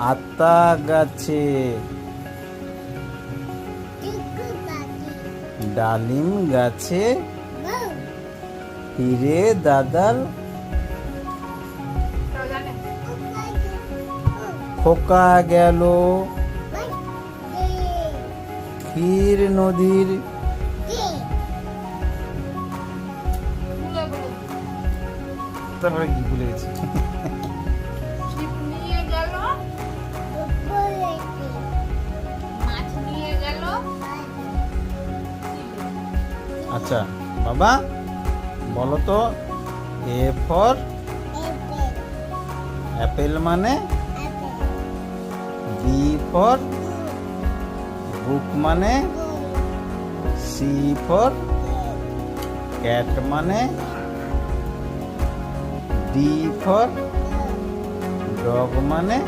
আতা গাছে, ডালিম গাছে, হিরে দাদার খোকা গেল, ক্ষীর নদীর তারপরে কি ভুলে গেছি। আচ্ছা বাবা বলো তো, এ ফর অ্যাপেল মানে, বি ফর বুক মানে, সি ফর ক্যাট মানে, ডি ফর ডগ মানে।